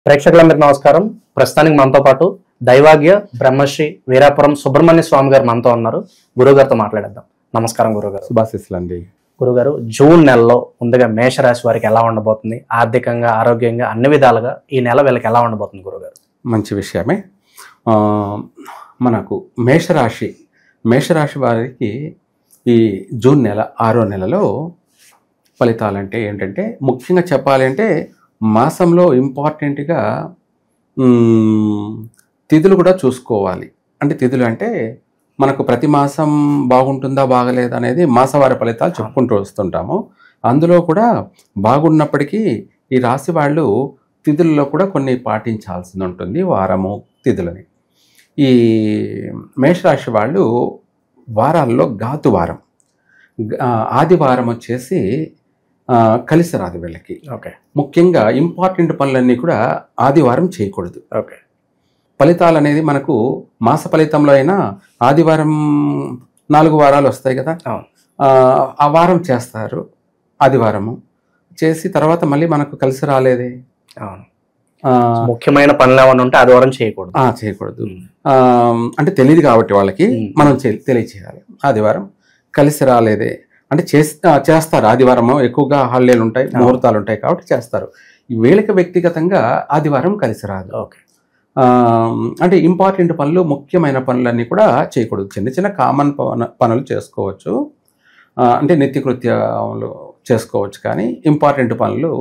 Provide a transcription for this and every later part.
ప్రేక్షకులందరికీ నమస్కారం. ప్రస్తుతానికి మనతో పాటు దైవాగ్య బ్రహ్మశ్రీ వీరాపురం సుబ్రహ్మణ్య స్వామి గారు మనతో ఉన్నారు. గురుగారితో మాట్లాడేద్దాం. నమస్కారం గురుగారు. శుభాశీస్సులు అండి. గురుగారు, జూన్ నెలలో ముందుగా మేషరాశి వారికి ఎలా ఉండబోతుంది? ఆర్థికంగా, ఆరోగ్యంగా, అన్ని విధాలుగా ఈ నెల వీళ్ళకి ఎలా ఉండబోతుంది గురుగారు? మంచి విషయమే. మనకు మేషరాశి వారికి ఈ జూన్ నెల 6వ నెలలో ఫలితాలంటే ఏంటంటే, ముఖ్యంగా చెప్పాలంటే మాసంలో ఇంపార్టెంట్గా తిథులు కూడా చూసుకోవాలి. అంటే తిథులు అంటే మనకు ప్రతి మాసం బాగుంటుందా బాగలేదా అనేది మాసవారి ఫలితాలు చెప్పుకుంటూ వస్తుంటాము. అందులో కూడా బాగున్నప్పటికీ ఈ రాశి వాళ్ళు తిథుల్లో కూడా కొన్ని పాటించాల్సి ఉంటుంది, వారము తిథులని. ఈ మేషరాశి వాళ్ళు వారాల్లో ఘాతు వారం, ఆదివారం వచ్చేసి కలిసి రాదు వీళ్ళకి. ఓకే. ముఖ్యంగా ఇంపార్టెంట్ పనులన్నీ కూడా ఆదివారం చేయకూడదు. ఓకే. ఫలితాలు అనేది మనకు మాస ఫలితంలో అయినా ఆదివారం 4 వారాలు వస్తాయి కదా, ఆ వారం చేస్తారు. ఆదివారము చేసి తర్వాత మళ్ళీ మనకు కలిసి రాలేదే, ముఖ్యమైన పనులు ఏమైనా ఉంటే ఆదివారం చేయకూడదు. అంటే తెలియదు కాబట్టి వాళ్ళకి మనం తెలియచేయాలి. ఆదివారం కలిసి రాలేదే అంటే చేస్తారు. ఆదివారం ఎక్కువగా హాలిడేలు ఉంటాయి, ముహూర్తాలు ఉంటాయి కాబట్టి చేస్తారు. వీళ్ళకి వ్యక్తిగతంగా ఆదివారం కలిసి రాదు. ఓకే. అంటే ఇంపార్టెంట్ పనులు, ముఖ్యమైన పనులన్నీ కూడా చేయకూడదు. చిన్న చిన్న కామన్ పనులు చేసుకోవచ్చు, అంటే నిత్యకృత్యాలు చేసుకోవచ్చు. కానీ ఇంపార్టెంట్ పనులు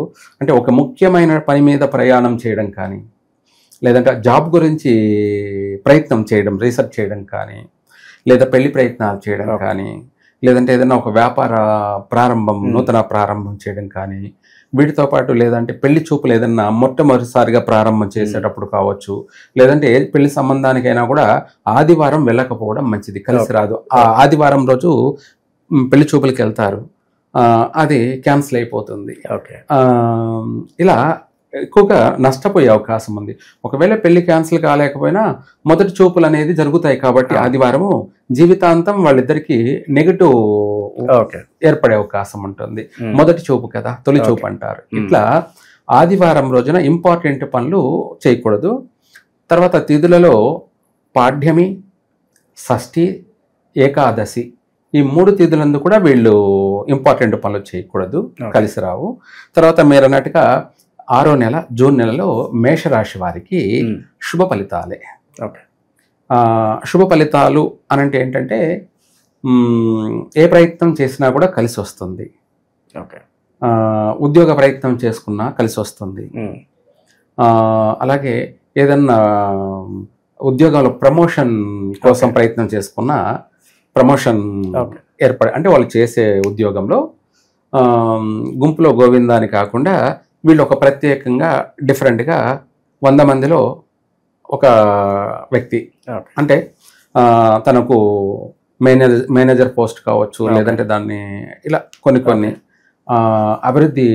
అంటే ఒక ముఖ్యమైన పని మీద ప్రయాణం చేయడం కానీ, లేదంటే జాబ్ గురించి ప్రయత్నం చేయడం, రీసెర్చ్ చేయడం కానీ, లేదా పెళ్లి ప్రయత్నాలు చేయడం కానీ, లేదంటే ఏదైనా ఒక వ్యాపార ప్రారంభం, నూతన ప్రారంభం చేయడం కానీ, వీటితో పాటు లేదంటే పెళ్లి చూపులు ఏదన్నా మొట్టమొదటిసారిగా ప్రారంభం చేసేటప్పుడు కావచ్చు, లేదంటే ఏ పెళ్లి సంబంధానికైనా కూడా ఆదివారం వెళ్ళకపోవడం మంచిది, కలిసి రాదు. ఆ ఆదివారం రోజు పెళ్లి చూపులకి వెళ్తారు, అది క్యాన్సిల్ అయిపోతుంది. ఓకే. ఇలా ఎక్కువగా నష్టపోయే అవకాశం ఉంది. ఒకవేళ పెళ్లి క్యాన్సిల్ కాలేకపోయినా మొదటి చూపులు అనేది జరుగుతాయి కాబట్టి ఆదివారము జీవితాంతం వాళ్ళిద్దరికి నెగటివ్ ఏర్పడే అవకాశం ఉంటుంది. మొదటి చూపు కదా, తొలి చూపు అంటారు. ఇట్లా ఆదివారం రోజున ఇంపార్టెంట్ పనులు చేయకూడదు. తర్వాత తిథులలో పాడ్యమి, షష్ఠి, ఏకాదశి ఈ 3 తిథులందు కూడా వీళ్ళు ఇంపార్టెంట్ పనులు చేయకూడదు, కలిసి రావు. తర్వాత మీరు అన్నట్టుగా 6వ నెల జూన్ నెలలో మేషరాశి వారికి శుభ ఫలితాలే. ఓకే. శుభ ఫలితాలు అనంటే ఏంటంటే ఏ ప్రయత్నం చేసినా కూడా కలిసి వస్తుంది. ఓకే. ఉద్యోగ ప్రయత్నం చేసుకున్నా కలిసి వస్తుంది. అలాగే ఏదన్నా ఉద్యోగాలు ప్రమోషన్ కోసం ప్రయత్నం చేసుకున్నా ప్రమోషన్ అంటే వాళ్ళు చేసే ఉద్యోగంలో గుంపులో గోవిందా అని కాకుండా వీళ్ళు ఒక ప్రత్యేకంగా డిఫరెంట్గా 100 మందిలో ఒక వ్యక్తి, అంటే తనకు మేనేజర్ పోస్ట్ కావచ్చు, లేదంటే దాన్ని ఇలా కొన్ని అభివృద్ధి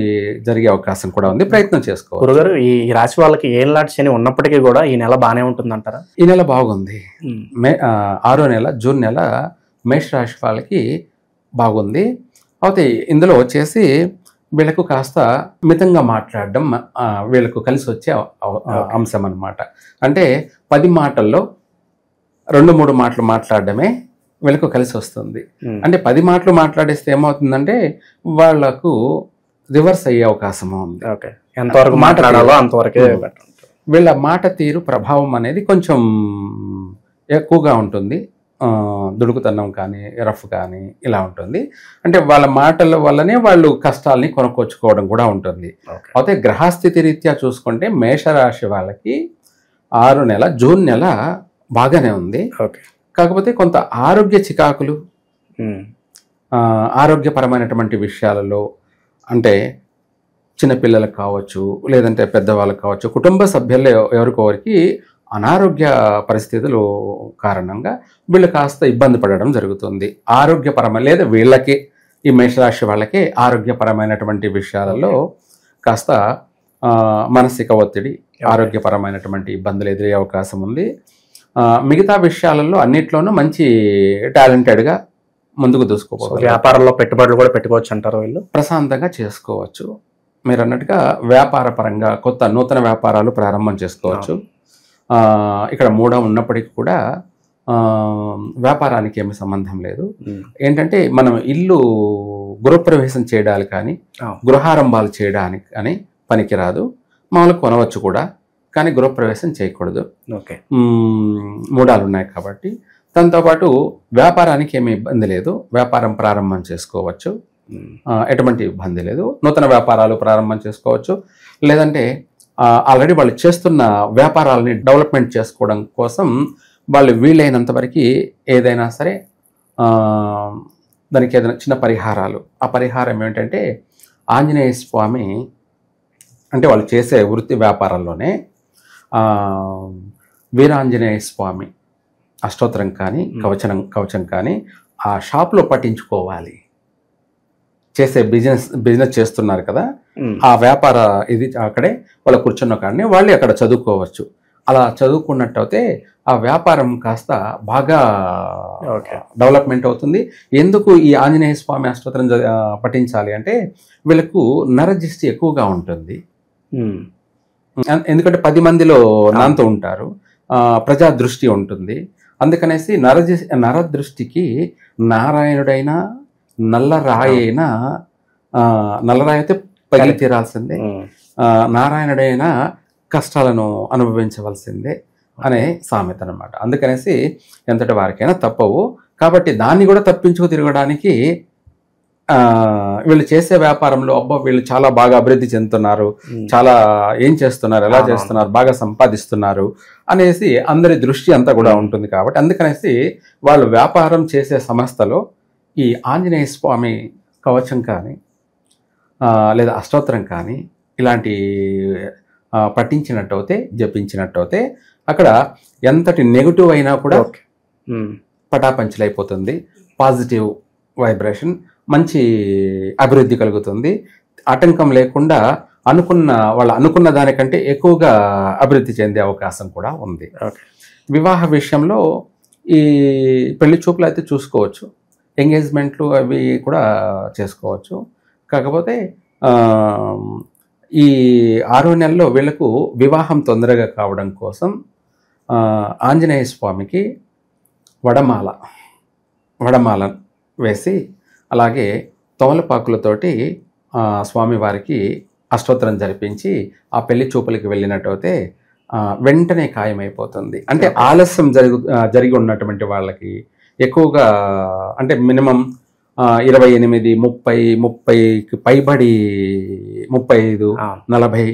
జరిగే అవకాశం కూడా ఉంది. ప్రయత్నం చేసుకోవాలి. గురుగారు, ఈ రాశి వాళ్ళకి ఏళ్ళనాటి శని ఉన్నప్పటికీ కూడా ఈ నెల బాగానే ఉంటుందంటారా? ఈ నెల బాగుంది. 6వ నెల జూన్ నెల మేషరాశి వాళ్ళకి బాగుంది. అయితే ఇందులో వచ్చేసి వీళ్ళకు కాస్త మితంగా మాట్లాడడం వీళ్ళకు కలిసి వచ్చే అంశం అన్నమాట. అంటే 10 మాటల్లో 2-3 మాటలు మాట్లాడడమే వీళ్ళకు కలిసి వస్తుంది. అంటే 10 మాటలు మాట్లాడేస్తే ఏమవుతుందంటే వాళ్లకు రివర్స్ అయ్యే అవకాశం ఉంది. ఓకే. ఎంతవరకు మాట్లాడాలో అంతవరకే. వీళ్ళ మాట తీరు ప్రభావం అనేది కొంచెం ఎక్కువగా ఉంటుంది. దుడుకుతనం కానీ, రఫ్ కానీ ఇలా ఉంటుంది. అంటే వాళ్ళ మాటల వల్లనే వాళ్ళు కష్టాలని కొనుక్కొచ్చుకోవడం కూడా ఉంటుంది. అయితే గ్రహస్థితి రీత్యా చూసుకుంటే మేషరాశి వాళ్ళకి 6వ నెల జూన్ నెల బాగానే ఉంది. కాకపోతే కొంత ఆరోగ్య చికాకులు, ఆరోగ్యపరమైనటువంటి విషయాలలో, అంటే చిన్నపిల్లలకు కావచ్చు, లేదంటే పెద్దవాళ్ళకి కావచ్చు, కుటుంబ సభ్యుల్లో ఎవరికొవరికి అనారోగ్య పరిస్థితులు కారణంగా వీళ్ళు కాస్త ఇబ్బంది పడడం జరుగుతుంది. ఆరోగ్యపరమైన లేదా వీళ్ళకి, ఈ మేషరాశి వాళ్ళకి ఆరోగ్యపరమైనటువంటి విషయాలలో కాస్త మానసిక ఒత్తిడి, ఆరోగ్యపరమైనటువంటి ఇబ్బందులు ఎదురయ్యే అవకాశం ఉంది. మిగతా విషయాలలో అన్నిట్లోనూ మంచి టాలెంటెడ్గా ముందుకు దూసుకోవచ్చు. వ్యాపారంలో పెట్టుబడులు కూడా పెట్టుకోవచ్చు అంటారు వీళ్ళు. ప్రశాంతంగా చేసుకోవచ్చు. మీరు అన్నట్టుగా వ్యాపార పరంగా కొత్త నూతన వ్యాపారాలు ప్రారంభం చేసుకోవచ్చు. ఇక్కడ మూఢం ఉన్నప్పటికీ కూడా వ్యాపారానికి ఏమి సంబంధం లేదు. ఏంటంటే మనం ఇల్లు గృహప్రవేశం చేయడానికి కానీ గృహారంభాలు చేయడానికి కానీ పనికిరాదు. మామూలుగా కొనవచ్చు కూడా, కానీ గృహప్రవేశం చేయకూడదు. మూఢాలు ఉన్నాయి కాబట్టి. దాంతోపాటు వ్యాపారానికి ఏమి ఇబ్బంది లేదు, వ్యాపారం ప్రారంభం చేసుకోవచ్చు, ఎటువంటి ఇబ్బంది లేదు. నూతన వ్యాపారాలు ప్రారంభం చేసుకోవచ్చు. లేదంటే ఆల్రెడీ వాళ్ళు చేస్తున్న వ్యాపారాలని డెవలప్మెంట్ చేసుకోవడం కోసం వాళ్ళు వీలైనంత వరకు ఏదైనా సరే దానికి ఏదైనా చిన్న పరిహారాలు, ఆ పరిహారం ఏమిటంటే ఆంజనేయ స్వామి, అంటే వాళ్ళు చేసే వృత్తి వ్యాపారంలోనే వీరాంజనేయ స్వామి అష్టోత్తరం కానీ కవచం కానీ ఆ షాప్లో పట్టించుకోవాలి. చేసే బిజినెస్ చేస్తున్నారు కదా, ఆ వ్యాపార ఇది అక్కడే వాళ్ళు కూర్చున్న కాడనే వాళ్ళే అక్కడ చదువుకోవచ్చు. అలా చదువుకున్నట్టయితే ఆ వ్యాపారం కాస్త బాగా డెవలప్మెంట్ అవుతుంది. ఎందుకు ఈ ఆంజనేయ స్వామి అష్టోత్తరం పఠించాలి అంటే వీళ్ళకు నరదృష్టి ఎక్కువగా ఉంటుంది. ఎందుకంటే 10 మందిలో నాంతో ఉంటారు, ప్రజా దృష్టి ఉంటుంది. అందుకనేసి నరదృష్టికి నారాయణుడైనా నల్లరాయి అయినా, నల్లరాయి అయితే పగిలి తీరాల్సిందే, నారాయణుడైనా కష్టాలను అనుభవించవలసిందే అనే సామెత అనమాట. అందుకనేసి ఎంతటి వారికైనా తప్పవు. కాబట్టి దాన్ని కూడా తప్పించుకు తిరగడానికి వీళ్ళు చేసే వ్యాపారంలో అబ్బా వీళ్ళు చాలా బాగా అభివృద్ధి చెందుతున్నారు, చాలా ఏం చేస్తున్నారు, ఎలా చేస్తున్నారు, బాగా సంపాదిస్తున్నారు అనేసి అందరి దృష్టి అంతా కూడా ఉంటుంది. కాబట్టి అందుకనేసి వాళ్ళు వ్యాపారం చేసే సంస్థలో ఈ ఆంజనేయ స్వామి కవచం కానీ లేదా అష్టోత్తరం కానీ ఇలాంటి పఠించినట్టయితే, జపించినట్టయితే అక్కడ ఎంతటి నెగిటివ్ అయినా కూడా పటాపంచలైపోతుంది. పాజిటివ్ వైబ్రేషన్, మంచి అభివృద్ధి కలుగుతుంది. ఆటంకం లేకుండా వాళ్ళు అనుకున్న దానికంటే ఎక్కువగా అభివృద్ధి చెందే అవకాశం కూడా ఉంది. వివాహ విషయంలో ఈ పెళ్లి చూపులు అయితే చూసుకోవచ్చు, ఎంగేజ్మెంట్లు అవి కూడా చేసుకోవచ్చు. కాకపోతే ఈ 6వ నెలలో వీళ్ళకు వివాహం తొందరగా కావడం కోసం ఆంజనేయ స్వామికి వడమాల వేసి అలాగే తమలపాకులతోటి స్వామివారికి అష్టోత్తరం జరిపించి ఆ పెళ్లి చూపులకి వెళ్ళినట్టయితే వెంటనే ఖాయమైపోతుంది. అంటే ఆలస్యం జరిగి ఉన్నటువంటి వాళ్ళకి ఎక్కువగా, అంటే మినిమం 28, 30కి పైబడి 35, 40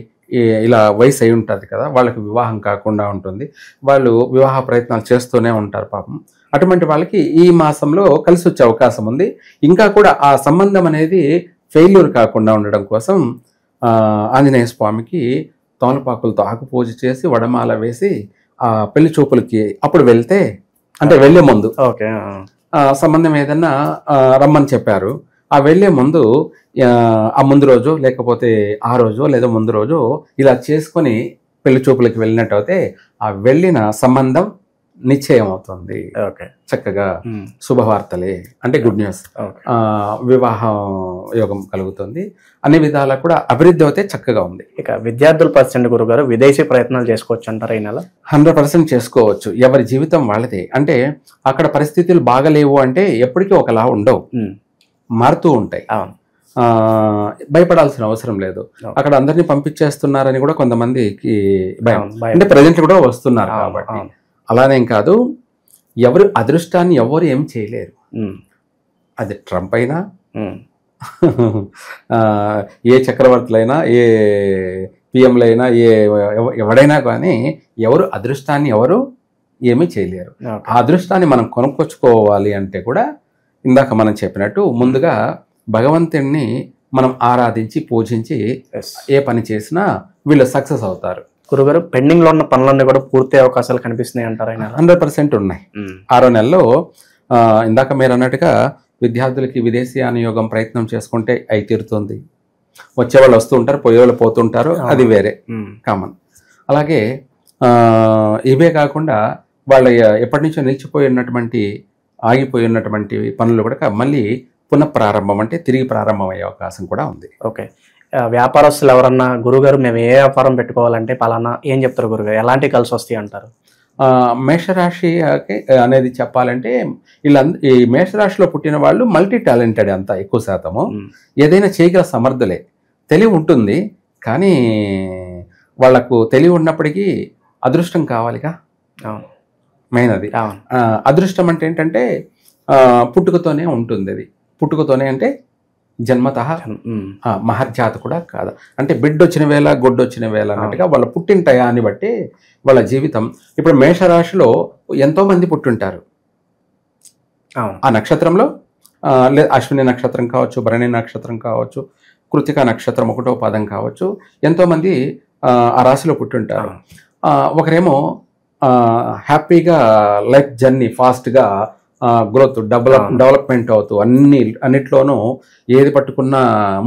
ఇలా వయసు అయి ఉంటుంది కదా, వాళ్ళకి వివాహం కాకుండా ఉంటుంది. వాళ్ళు వివాహ ప్రయత్నాలు చేస్తూనే ఉంటారు పాపం. అటువంటి వాళ్ళకి ఈ మాసంలో కలిసి వచ్చే అవకాశం ఉంది. ఇంకా కూడా ఆ సంబంధం అనేది ఫెయిల్యూర్ కాకుండా ఉండడం కోసం ఆంజనేయ స్వామికి తమలపాకులతో ఆకుపూజ చేసి వడమాల వేసి ఆ పెళ్లి చూపులకి అప్పుడు వెళ్తే, అంటే వెళ్లే ముందు సంబంధం ఏదన్నా రమ్మని చెప్పారు, ఆ వెళ్లే ముందు ఆ ముందు రోజు లేకపోతే ఆ రోజు లేదా ముందు రోజు ఇలా చేసుకొని పెళ్లి చూపులకి వెళ్ళినట్టయితే ఆ వెళ్ళిన సంబంధం నిశ్చయం అవుతుంది. చక్కగా శుభవార్తలే, అంటే గుడ్ న్యూస్, వివాహ యోగం కలుగుతుంది. అన్ని విధాలా కూడా అభివృద్ధి అయితే చక్కగా ఉంది. ఇక విద్యార్థుల పర్సెంట్ గురుగారు విదేశీ ప్రయత్నాలు చేసుకోవచ్చు అంటారా ఈ నెల? 100% చేసుకోవచ్చు. ఎవరి జీవితం వాళ్ళదే. అంటే అక్కడ పరిస్థితులు బాగలేవు అంటే ఎప్పటికీ ఒకలా ఉండవు, మారుతూ ఉంటాయి. భయపడాల్సిన అవసరం లేదు. అక్కడ అందరినీ పంపించేస్తున్నారని కూడా కొంతమందికి భయం, అంటే ప్రజెంట్ కూడా వస్తున్నారు కాబట్టి. అలానేం కాదు, ఎవరు అదృష్టాన్ని ఎవరు ఏం చేయలేరు. అది ట్రంప్ అయినా, ఏ చక్రవర్తులైనా, ఏ పిఎంలైనా, ఎవడైనా కానీ ఎవరు అదృష్టాన్ని ఎవరు ఏమీ చేయలేరు. ఆ అదృష్టాన్ని మనం కొనుక్కొచ్చుకోవాలి అంటే కూడా ఇందాక మనం చెప్పినట్టు ముందుగా భగవంతుడిని మనం ఆరాధించి పూజించి ఏ పని చేసినా వీళ్ళు సక్సెస్ అవుతారు. గురుగారు, పెండింగ్ లో ఉన్న పనులన్నీ కూడా పూర్తి అవకాశాలు కనిపిస్తున్నాయి అంటారా? 100% ఉన్నాయి. 6వ నెలలో ఇందాక మీరు అన్నట్టుగా విద్యార్థులకి విదేశీయాన యోగం ప్రయత్నం చేసుకుంటే అయి తీరుతుంది. వచ్చేవాళ్ళు వస్తూ ఉంటారు, పోయేవాళ్ళు పోతుంటారు, అది వేరే కామన్. అలాగే ఇవే కాకుండా వాళ్ళ ఎప్పటి నుంచో నిలిచిపోయి ఉన్నటువంటి, ఆగిపోయి ఉన్నటువంటి పనులు కూడా మళ్ళీ పునఃప్రారంభం, అంటే తిరిగి ప్రారంభం అయ్యే అవకాశం కూడా ఉంది. ఓకే. వ్యాపారస్తులు ఎవరన్నా గురుగారు మేము ఏ వ్యాపారం పెట్టుకోవాలంటే పలానా ఏం చెప్తారు గురుగారు, ఎలాంటి కలిసి వస్తాయి అంటారు? మేషరాశి అనేది చెప్పాలంటే ఈ మేషరాశిలో పుట్టిన వాళ్ళు మల్టీ టాలెంటెడ్ అంతా ఎక్కువ శాతము. ఏదైనా చేయగల సమర్థులే. తెలివి ఉంటుంది, కానీ వాళ్లకు తెలివి ఉన్నప్పటికీ అదృష్టం కావాలిగా. మెయిన్ అది. అదృష్టం అంటే ఏంటంటే పుట్టుకతోనే ఉంటుంది. అది పుట్టుకతోనే అంటే జన్మతః మహర్జాత కూడా కాదు. అంటే బిడ్డ వచ్చిన వేళ గొడ్డొచ్చిన వేళ అన్నట్టుగా వాళ్ళ పుట్టిన టయాన్ని బట్టి వాళ్ళ జీవితం. ఇప్పుడు మేషరాశిలో ఎంతో మంది పుట్టుంటారు ఆ నక్షత్రంలో. అశ్విని నక్షత్రం కావచ్చు, భరణి నక్షత్రం కావచ్చు, కృతిక నక్షత్రం 1వ పాదం కావచ్చు, ఎంతో మంది ఆ రాశిలో పుట్టుంటారు. ఒకరేమో హ్యాపీగా లైఫ్ జర్నీ ఫాస్ట్గా గ్రోత్ డెవలప్మెంట్ అవుతూ అన్నిట్లోనూ ఏది పట్టుకున్న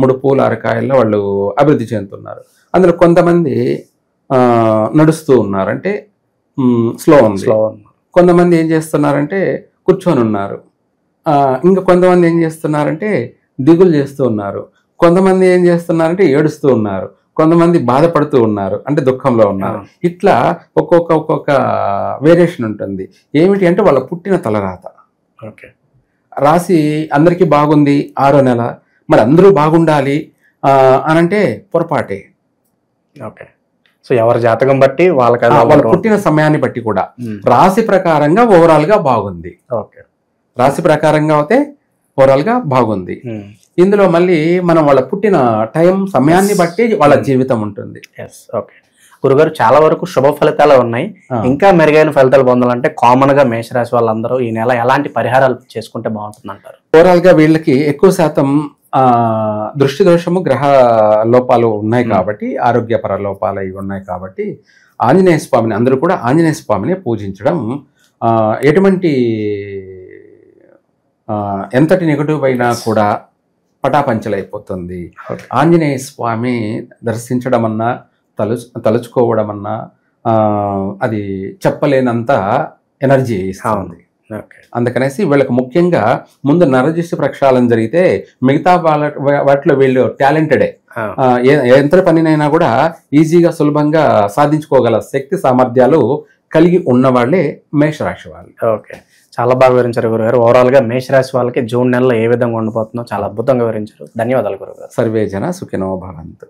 3 పూల అరకాయల్లో వాళ్ళు అభివృద్ధి చెందుతున్నారు. అందులో కొంతమంది నడుస్తూ ఉన్నారు, అంటే స్లో ఉంది. కొంతమంది ఏం చేస్తున్నారంటే కూర్చొని ఉన్నారు. ఇంకా కొంతమంది ఏం చేస్తున్నారంటే దిగులు చేస్తూ ఉన్నారు. కొంతమంది ఏం చేస్తున్నారంటే ఏడుస్తూ ఉన్నారు. కొంతమంది బాధపడుతూ ఉన్నారు, అంటే దుఃఖంలో ఉన్నారు. ఇట్లా ఒక్కొక్క వేరియేషన్ ఉంటుంది. ఏమిటి అంటే వాళ్ళ పుట్టిన తలరాత. ఓకే, రాశి అందరికీ బాగుంది 6వ నెల, మరి అందరూ బాగుండాలి అనంటే పొరపాటే. ఓకే, సో ఎవరి జాతకం బట్టి వాళ్ళ పుట్టిన సమయాన్ని బట్టి కూడా రాశి ప్రకారంగా ఓవరాల్ గా బాగుంది. ఓకే, రాశి ప్రకారంగా అయితే ఓవరాల్ గా బాగుంది. ఇందులో మళ్ళీ మనం వాళ్ళ పుట్టిన టైం సమయాన్ని బట్టి వాళ్ళ జీవితం ఉంటుంది. ఓకే గురుగారు, చాలా వరకు శుభ ఫలితాలు ఉన్నాయి. ఇంకా మెరుగైన ఫలితాలు పొందాలంటే కామన్ గా మేషరాశి వాళ్ళందరూ ఈ నెల ఎలాంటి పరిహారాలు చేసుకుంటే బాగుంటుంది అంటారు? ఓవరాల్ గా వీళ్ళకి ఎక్కువ శాతం దృష్టి దోషము, గ్రహ లోపాలు ఉన్నాయి కాబట్టి, ఆరోగ్యపర లోపాలు ఇవి ఉన్నాయి కాబట్టి ఆంజనేయ స్వామిని అందరూ కూడా ఆంజనేయ స్వామిని పూజించడం ఎటువంటి ఎంతటి నెగటివ్ అయినా కూడా పటాపంచలైపోతుంది. ఆంజనేయ స్వామి దర్శించడం అన్నా తలుచుకోవడం అన్నా అది చెప్పలేనంత ఎనర్జీ ఇస్తుంది. అందుకనేసి వీళ్ళకి ముఖ్యంగా ముందు నరదృష్టి ప్రక్షాళన జరిగితే మిగతా వాటిలో వీళ్ళు టాలెంటెడే. ఎంత పనినైనా కూడా ఈజీగా సులభంగా సాధించుకోగల శక్తి సామర్థ్యాలు కలిగి ఉన్న వాళ్ళే మేషరాశి వాళ్ళు. ఓకే, చాలా బాగా వివరించారు గురుగారు. ఓవరాల్ గా మేషరాశి వాళ్ళకి జూన్ నెలలో ఏ విధంగా ఉండిపోతుందో చాలా అద్భుతంగా వివరించారు. ధన్యవాదాలు గురుగారు. సర్వే జన సుఖినో భవంతు.